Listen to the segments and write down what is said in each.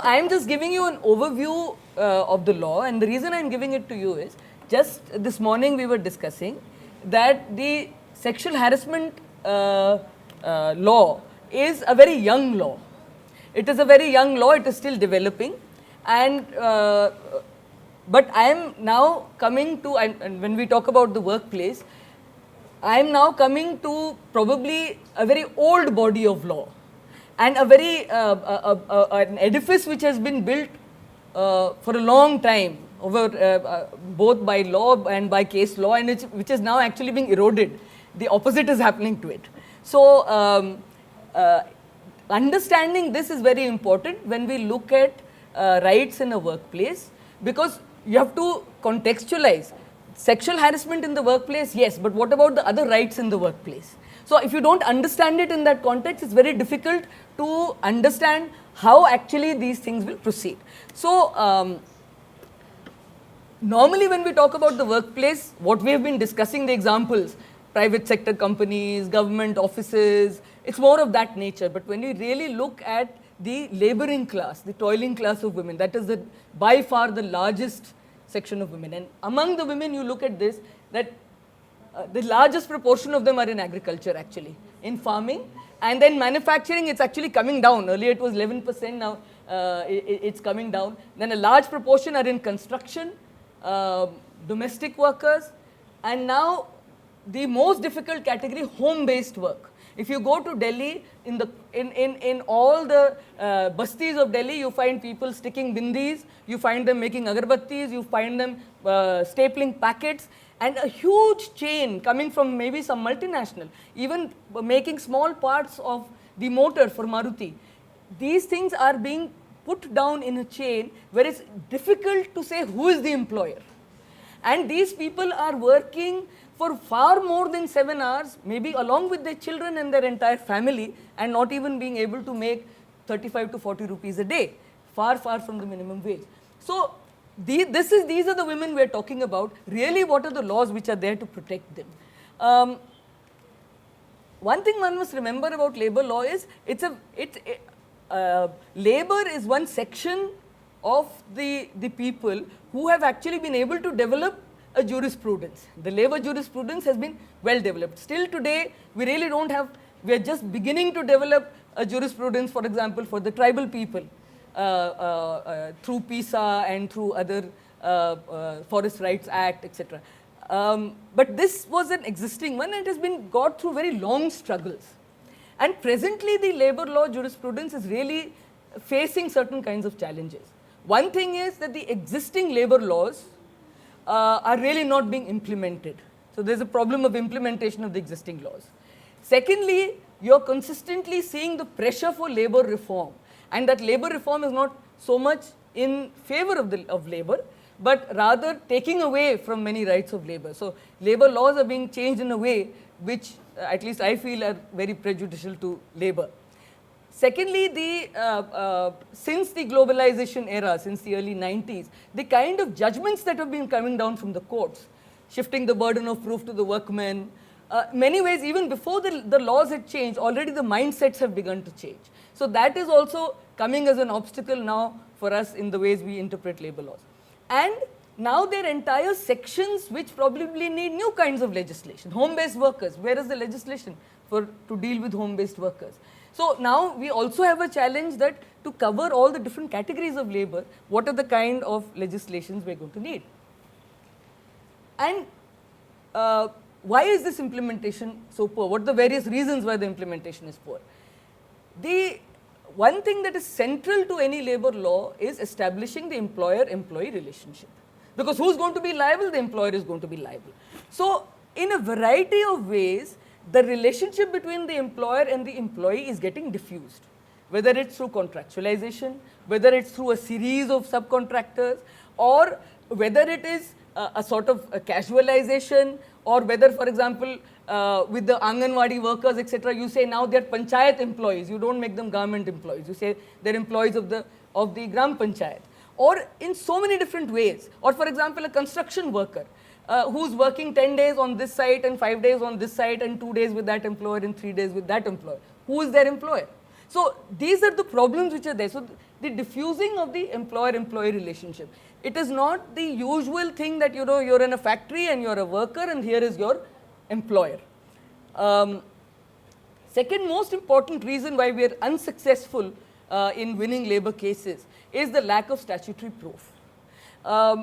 I am just giving you an overview of the law, and the reason I am giving it to you is, just this morning we were discussing that the sexual harassment law is a very young law. It is a very young law, it is still developing, and but I am now coming to, and when we talk about the workplace, I am now coming to probably a very old body of law, and a very an edifice which has been built for a long time over both by law and by case law, and which is now actually being eroded. The opposite is happening to it. So understanding this is very important when we look at rights in a workplace, because you have to contextualize. Sexual harassment in the workplace, yes, but what about the other rights in the workplace? So if you don't understand it in that context, it's very difficult to understand how actually these things will proceed. So normally when we talk about the workplace, what we have been discussing, the examples, private sector companies, government offices, it's more of that nature. But when we really look at the laboring class, the toiling class of women, that is by far the largest section of women. And among the women, you look at this, that the largest proportion of them are in agriculture actually, in farming, and then manufacturing, it's actually coming down. Earlier it was 11%, now it's coming down. Then a large proportion are in construction, domestic workers, and now the most difficult category, home-based work. If you go to Delhi, in all the bastis of Delhi, you find people sticking bindis, you find them making agarbattis, you find them stapling packets, and a huge chain coming from maybe some multinational, even making small parts of the motor for Maruti. These things are being put down in a chain where it's difficult to say who is the employer. And these people are working for far more than 7 hours, maybe along with their children and their entire family, and not even being able to make 35 to 40 rupees a day, far from the minimum wage. So these are the women we are talking about. Really, what are the laws which are there to protect them? One thing one must remember about labor law is, labor is one section of the people who have actually been able to develop a jurisprudence. The labor jurisprudence has been well developed. Still today, we really don't have, we are just beginning to develop a jurisprudence, for example, for the tribal people through PISA and through other Forest Rights Act, etc. But this was an existing one, and it has been got through very long struggles. And presently, the labor law jurisprudence is really facing certain kinds of challenges. One thing is that the existing labor laws are really not being implemented. So there's a problem of implementation of the existing laws. Secondly, you're consistently seeing the pressure for labor reform, and that labor reform is not so much in favor of labor, but rather taking away from many rights of labor. So labor laws are being changed in a way which at least I feel are very prejudicial to labor. Secondly, since the globalization era, since the early 90s, the kind of judgments that have been coming down from the courts, shifting the burden of proof to the workmen, many ways, even before the laws had changed, already the mindsets have begun to change. So that is also coming as an obstacle now for us in the ways we interpret labor laws. And now there are entire sections which probably need new kinds of legislation. Home-based workers, where is the legislation to deal with home-based workers? So now we also have a challenge that to cover all the different categories of labor, what are the kind of legislations we're going to need? And why is this implementation so poor? What are the various reasons why the implementation is poor? The one thing that is central to any labor law is establishing the employer-employee relationship. Because who's going to be liable? The employer is going to be liable. So in a variety of ways, the relationship between the employer and the employee is getting diffused, whether it's through contractualization, whether it's through a series of subcontractors, or whether it is a sort of a casualization, or whether, for example, with the Anganwadi workers, etc., you say now they're panchayat employees, you don't make them government employees, you say they're employees of the Gram Panchayat, or in so many different ways. Or for example, a construction worker, who's working 10 days on this site and 5 days on this site and 2 days with that employer and 3 days with that employer. Who is their employer? So these are the problems which are there. So the diffusing of the employer-employee relationship. It is not the usual thing that, you know, you're in a factory and you're a worker and here is your employer. Second most important reason why we are unsuccessful in winning labor cases is the lack of statutory proof.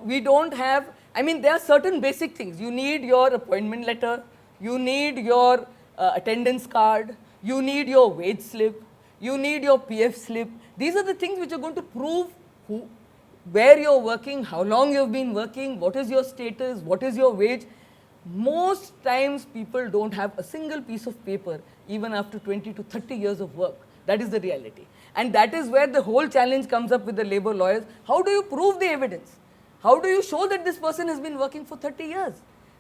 We don't have, I mean, there are certain basic things. You need your appointment letter, you need your attendance card, you need your wage slip, you need your PF slip. These are the things which are going to prove where you're working, how long you've been working, what is your status, what is your wage. Most times people don't have a single piece of paper even after 20 to 30 years of work. That is the reality. And that is where the whole challenge comes up with the labor lawyers. How do you prove the evidence? How do you show that this person has been working for 30 years?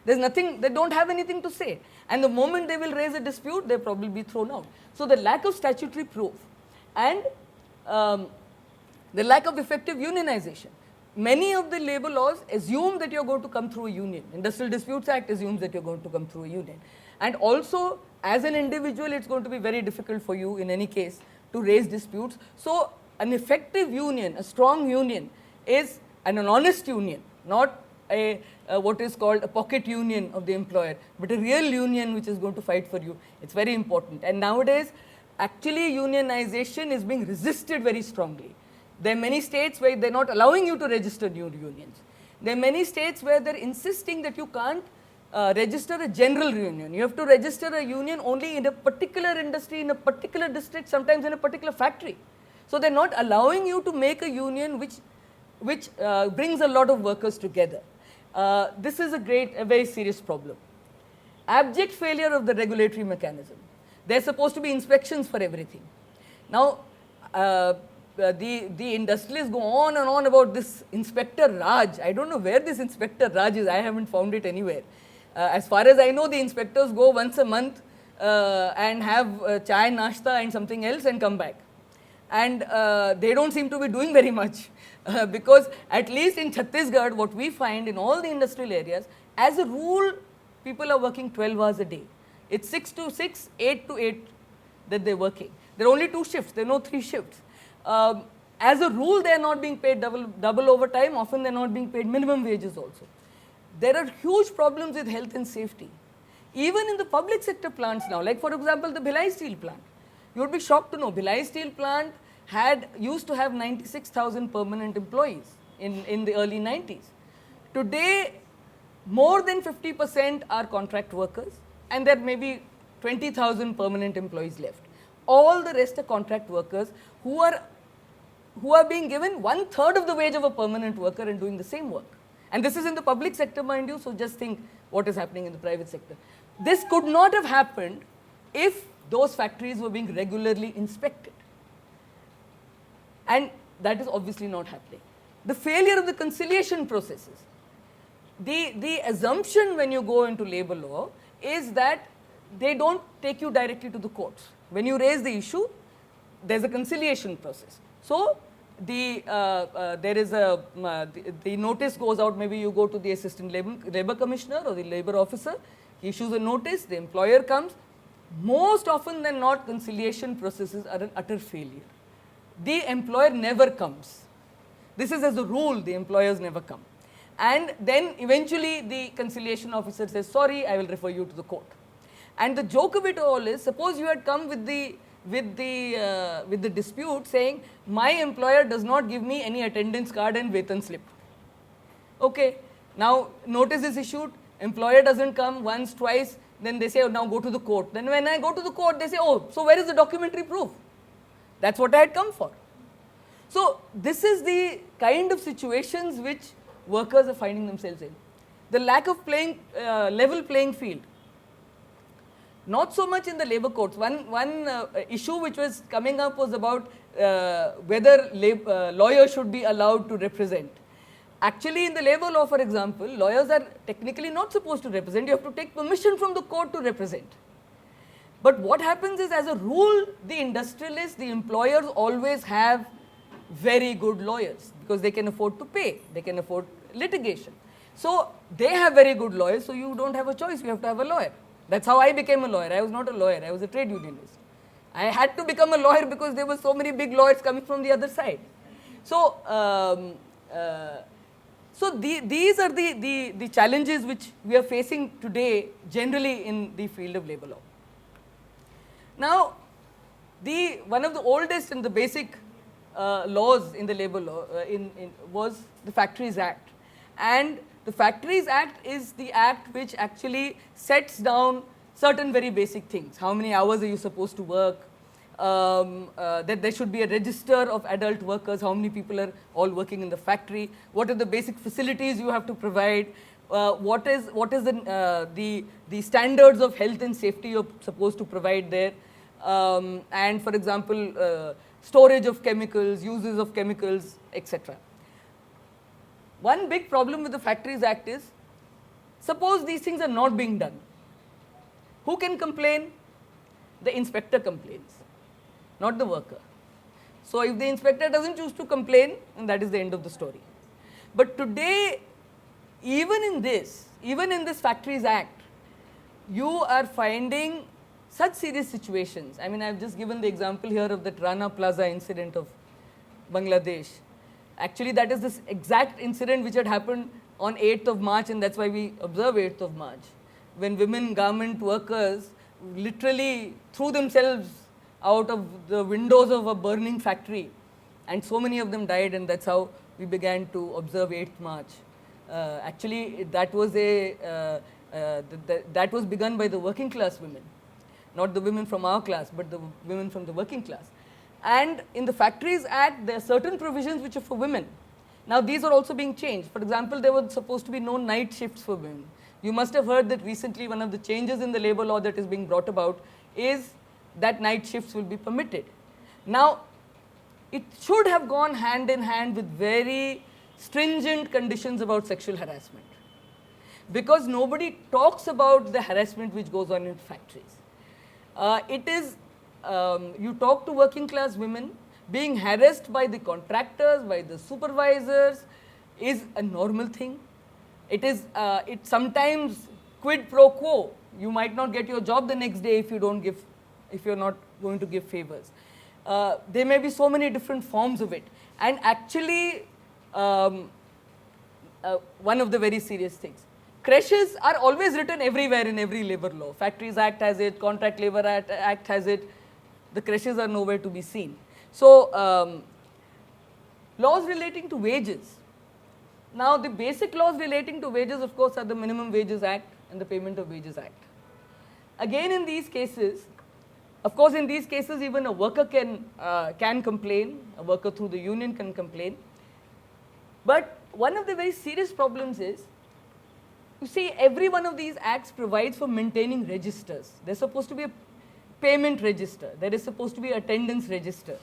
There's nothing, they don't have anything to say. And the moment they will raise a dispute, they'll probably be thrown out. So the lack of statutory proof and the lack of effective unionization. Many of the labor laws assume that you're going to come through a union. Industrial Disputes Act assumes that you're going to come through a union. And also, as an individual, it's going to be very difficult for you in any case to raise disputes. So an effective union, a strong union is an honest union, not a what is called a pocket union of the employer, but a real union which is going to fight for you. It's very important. And nowadays, actually unionization is being resisted very strongly. There are many states where they're not allowing you to register new unions. There are many states where they're insisting that you can't register a general union. You have to register a union only in a particular industry, in a particular district, sometimes in a particular factory. So they're not allowing you to make a union which brings a lot of workers together. This is a very serious problem. Abject failure of the regulatory mechanism. There's supposed to be inspections for everything. Now, the industrialists go on and on about this Inspector Raj. I don't know where this Inspector Raj is. I haven't found it anywhere. As far as I know, the inspectors go once a month and have chai, nashta and something else and come back. And they don't seem to be doing very much because at least in Chhattisgarh, what we find in all the industrial areas, as a rule, people are working 12 hours a day. It's 6 to 6, 8 to 8 that they're working. There are only 2 shifts, there are no 3 shifts. As a rule, they are not being paid double overtime, often they are not being paid minimum wages also. There are huge problems with health and safety. Even in the public sector plants now, like for example, the Bhilai Steel plant. You would be shocked to know, Bhilai Steel plant used to have 96,000 permanent employees in the early 90s. Today, more than 50% are contract workers and there may be 20,000 permanent employees left. All the rest are contract workers who are being given 1/3 of the wage of a permanent worker and doing the same work. And this is in the public sector, mind you, so just think what is happening in the private sector. This could not have happened if those factories were being regularly inspected. And that is obviously not happening. The failure of the conciliation processes. The assumption when you go into labor law is that they don't take you directly to the courts. When you raise the issue, there's a conciliation process. So the notice goes out, maybe you go to the assistant labor commissioner or the labor officer, he issues a notice, the employer comes. Most often than not, conciliation processes are an utter failure. The employer never comes. This is as a rule, the employers never come. And then eventually the conciliation officer says, sorry, I will refer you to the court. And the joke of it all is, suppose you had come with the dispute saying, my employer does not give me any attendance card and vetan slip. Okay, now notice is issued, employer doesn't come once, twice, then they say, oh, now go to the court. Then when I go to the court, they say, oh, so where is the documentary proof? That's what I had come for. So this is the kind of situations which workers are finding themselves in. The lack of level playing field. Not so much in the labor courts. One issue which was coming up was about whether lawyers should be allowed to represent. Actually, in the labor law, for example, lawyers are technically not supposed to represent. You have to take permission from the court to represent. But what happens is, as a rule, the industrialists, the employers always have very good lawyers because they can afford to pay, they can afford litigation. So they have very good lawyers, so you don't have a choice, you have to have a lawyer. That's how I became a lawyer. I was not a lawyer, I was a trade unionist. I had to become a lawyer because there were so many big lawyers coming from the other side. So, these are the challenges which we are facing today generally in the field of labour law. Now, one of the oldest and the basic laws in the labour law was the Factories Act, and the Factories Act is the act which actually sets down certain very basic things. How many hours are you supposed to work? That there should be a register of adult workers, how many people are all working in the factory, what are the basic facilities you have to provide, what is the standards of health and safety you're supposed to provide there, and for example, storage of chemicals, uses of chemicals, etc. One big problem with the Factories Act is, suppose these things are not being done. Who can complain? The inspector complains, not the worker. So if the inspector doesn't choose to complain, then that is the end of the story. But today, even in this Factories Act, you are finding such serious situations. I mean, I have just given the example here of the Rana Plaza incident of Bangladesh. Actually, that is this exact incident which had happened on 8th of March, and that's why we observe 8th of March, when women garment workers literally threw themselves out of the windows of a burning factory, and so many of them died, and that's how we began to observe 8th March. Actually, that was that was begun by the working class women, not the women from our class, but the women from the working class. And in the Factories Act, there are certain provisions which are for women. Now, these are also being changed. For example, there were supposed to be no night shifts for women. You must have heard that recently one of the changes in the labour law that is being brought about is that night shifts will be permitted. Now, it should have gone hand in hand with very stringent conditions about sexual harassment, because nobody talks about the harassment which goes on in factories. You talk to working class women, being harassed by the contractors, by the supervisors is a normal thing. It is sometimes quid pro quo. You might not get your job the next day if you're not going to give favors. There may be so many different forms of it, and actually one of the very serious things. Creches are always written everywhere in every labour law. Factories Act has it, Contract Labour Act has it. The creches are nowhere to be seen. So, laws relating to wages. Now, the basic laws relating to wages, of course, are the Minimum Wages Act and the Payment of Wages Act. Again, in these cases, of course, in these cases, even a worker can complain, a worker through the union can complain. But one of the very serious problems is, you see, every one of these acts provides for maintaining registers. There's supposed to be a payment register. There is supposed to be attendance register.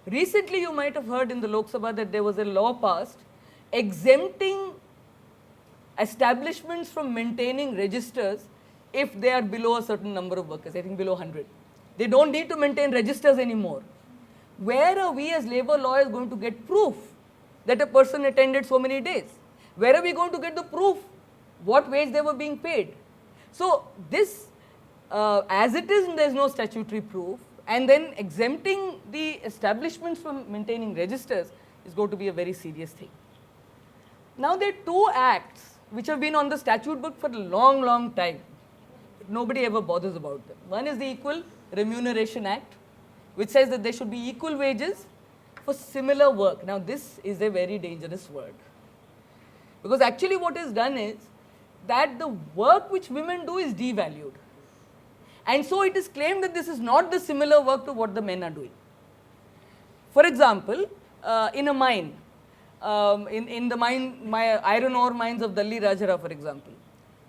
Recently, you might have heard in the Lok Sabha that there was a law passed exempting establishments from maintaining registers if they are below a certain number of workers, I think below 100. They don't need to maintain registers anymore. Where are we as labour lawyers going to get proof that a person attended so many days? Where are we going to get the proof what wage they were being paid? So, this as it is, there is no statutory proof, and then exempting the establishments from maintaining registers is going to be a very serious thing. Now, there are two acts which have been on the statute book for a long, long time. Nobody ever bothers about them. One is the Equal Remuneration Act, which says that there should be equal wages for similar work. Now, this is a very dangerous word, because actually what is done is that the work which women do is devalued. And so it is claimed that this is not the similar work to what the men are doing. For example, in a mine, in the iron ore mines of Dalli Rajhara, for example,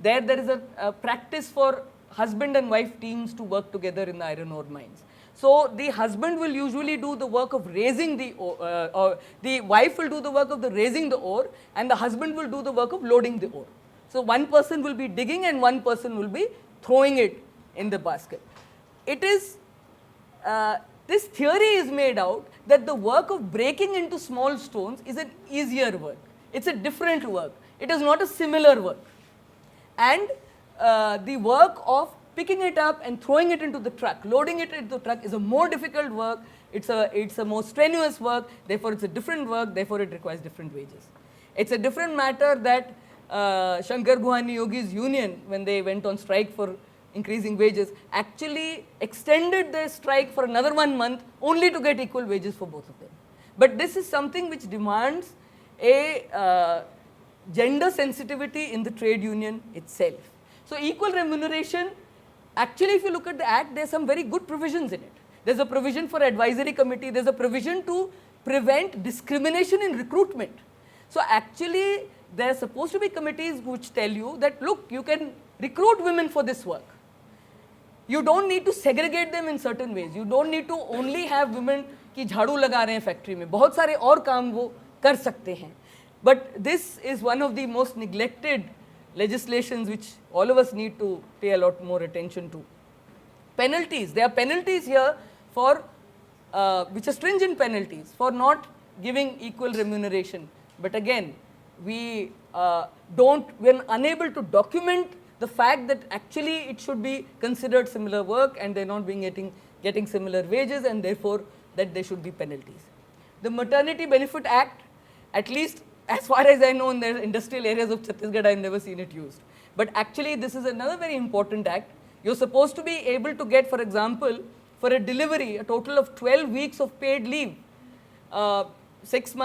there is a practice for husband and wife teams to work together in the iron ore mines. So the husband will usually do the work of raising the ore, or the wife will do the work of raising the ore, and the husband will do the work of loading the ore. So one person will be digging and one person will be throwing it in the basket. It is, this theory is made out that the work of breaking into small stones is an easier work. It's a different work. It is not a similar work. And the work of picking it up and throwing it into the truck, loading it into the truck is a more difficult work, it's a more strenuous work, therefore it's a different work, therefore it requires different wages. It's a different matter that Shankar Bhuani Yogi's union, when they went on strike for increasing wages, actually extended their strike for another 1 month only to get equal wages for both of them. But this is something which demands a gender sensitivity in the trade union itself. So equal remuneration, actually if you look at the act, there are some very good provisions in it. There is a provision for advisory committee, there is a provision to prevent discrimination in recruitment. So actually there are supposed to be committees which tell you that look, you can recruit women for this work. You don't need to segregate them in certain ways. You don't need to only have women की झाड़ू लगा रहे हैं factory में, बहुत सारे और काम वो कर सकते हैं. But this is one of the most neglected legislations which all of us need to pay a lot more attention to. Penalties, there are penalties here for, which are stringent penalties for not giving equal remuneration. But again, we are unable to document the fact that actually it should be considered similar work and they're not getting similar wages, and therefore that there should be penalties. The Maternity Benefit Act, at least as far as I know in the industrial areas of Chhattisgarh, I've never seen it used. But actually this is another very important act. You're supposed to be able to get, for example, for a delivery, a total of 12 weeks of paid leave, 6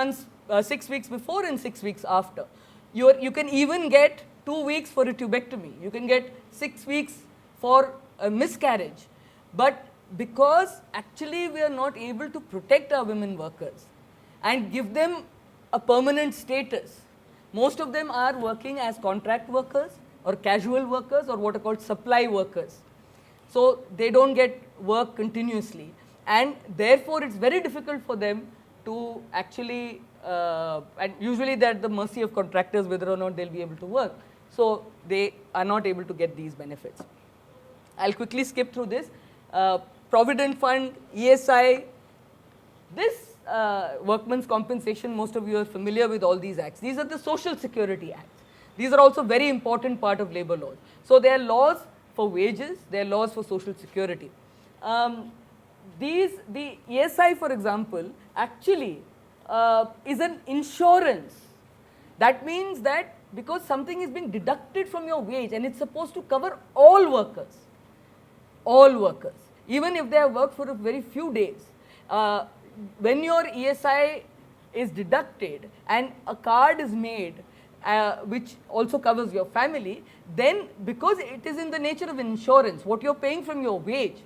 weeks before and 6 weeks after. You can even get 2 weeks for a tubectomy. You can get 6 weeks for a miscarriage. But because actually we are not able to protect our women workers and give them a permanent status, most of them are working as contract workers or casual workers or what are called supply workers. So they don't get work continuously, and therefore it's very difficult for them to actually, and usually they're at the mercy of contractors whether or not they'll be able to work. So they are not able to get these benefits. I'll quickly skip through this. Provident Fund, ESI, this workmen's compensation, most of you are familiar with all these acts. These are the Social Security Acts. These are also very important part of labor laws. So there are laws for wages, there are laws for social security. The ESI, for example, actually is an insurance. That means that because something is being deducted from your wage and it's supposed to cover all workers, even if they have worked for a very few days. When your ESI is deducted and a card is made which also covers your family, then because it is in the nature of insurance, what you're paying from your wage,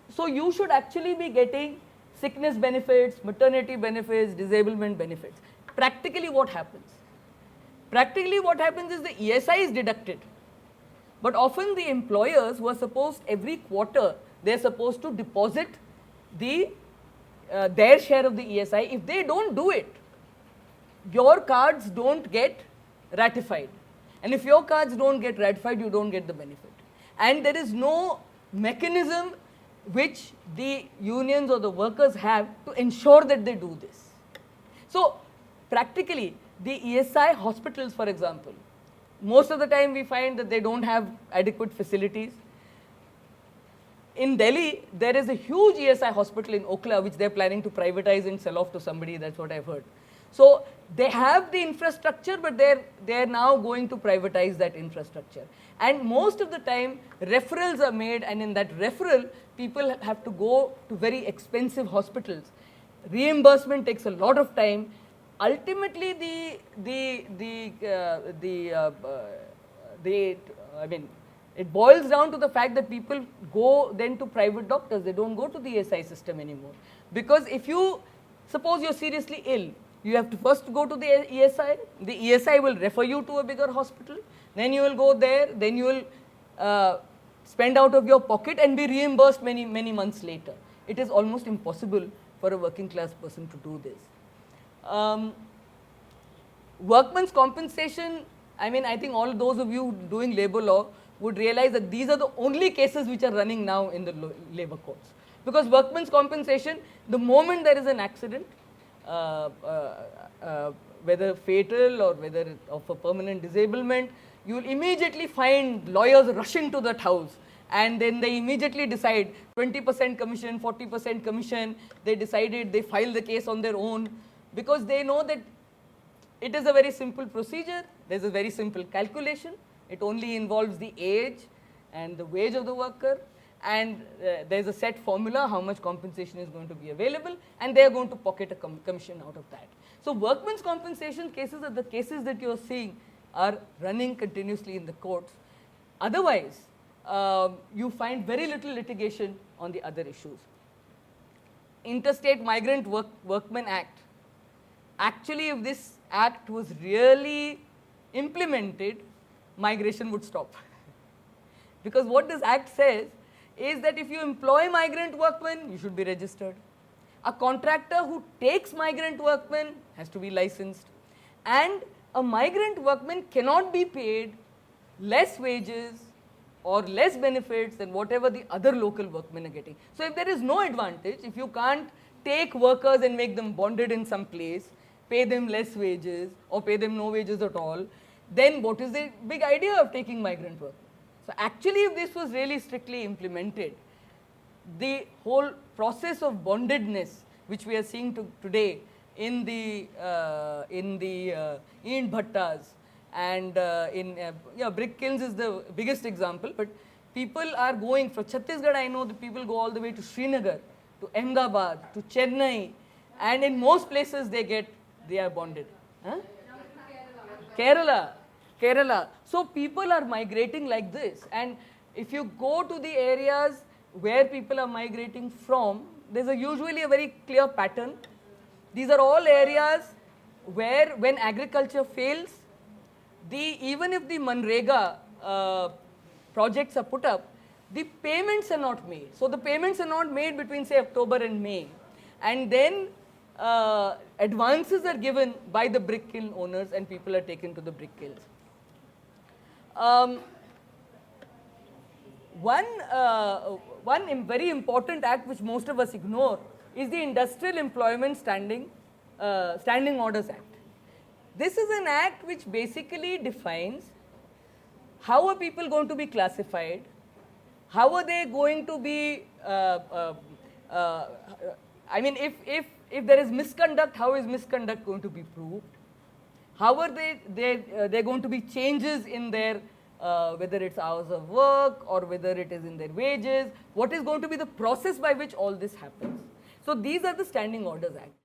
so you should actually be getting sickness benefits, maternity benefits, disablement benefits. Practically what happens? Practically what happens is the ESI is deducted, but often the employers who are supposed every quarter, they are supposed to deposit their share of the ESI. If they don't do it, your cards don't get ratified, and if your cards don't get ratified, you don't get the benefit. And there is no mechanism which the unions or the workers have to ensure that they do this. So practically the ESI hospitals, for example, most of the time we find that they don't have adequate facilities. In Delhi, there is a huge ESI hospital in Okla which they are planning to privatize and sell off to somebody, that's what I've heard. So they have the infrastructure, but they are now going to privatize that infrastructure. And most of the time referrals are made, and in that referral people have to go to very expensive hospitals. Reimbursement takes a lot of time. Ultimately it boils down to the fact that people go then to private doctors. They don't go to the ESI system anymore. Because if you, suppose you're seriously ill, you have to first go to the ESI. The ESI will refer you to a bigger hospital. Then you will go there. Then you will spend out of your pocket and be reimbursed many months later. It is almost impossible for a working class person to do this. Workmen's compensation, I think all those of you doing labor law would realize that these are the only cases which are running now in the labor courts. Because workmen's compensation, the moment there is an accident, whether fatal or whether of a permanent disablement, you will immediately find lawyers rushing to that house and then they immediately decide 20% commission, 40% commission. They decided, they file the case on their own, because they know that it is a very simple procedure. There's a very simple calculation. It only involves the age and the wage of the worker, and there's a set formula how much compensation is going to be available, and they are going to pocket a commission out of that. So workmen's compensation cases are the cases that you are seeing are running continuously in the courts. Otherwise, you find very little litigation on the other issues. Interstate Migrant Workmen Act. Actually, if this act was really implemented, migration would stop. Because what this act says is that if you employ migrant workmen, you should be registered. A contractor who takes migrant workmen has to be licensed. And a migrant workman cannot be paid less wages or less benefits than whatever the other local workmen are getting. So if there is no advantage, if you can't take workers and make them bonded in some place, pay them less wages or pay them no wages at all, then what is the big idea of taking migrant workers? So actually, if this was really strictly implemented, the whole process of bondedness, which we are seeing today in the Eent bhattas and brick kilns is the biggest example, but people are going from Chhattisgarh. I know the people go all the way to Srinagar, to Ahmedabad, to Chennai, and in most places they are bonded. Huh? Kerala. So people are migrating like this, and if you go to the areas where people are migrating from, there's usually a very clear pattern. These are all areas where, when agriculture fails, even if the Manrega projects are put up, the payments are not made. So the payments are not made between, say, October and May, and then advances are given by the brick kiln owners, and people are taken to the brick kilns. One very important act which most of us ignore is the Industrial Employment Standing Orders Act. This is an act which basically defines how are people going to be classified, how are they going to be, I mean, if there is misconduct, how is misconduct going to be proved? How are they're going to be changes in their, whether it's hours of work or whether it is in their wages, what is going to be the process by which all this happens? So these are the Standing Orders Act.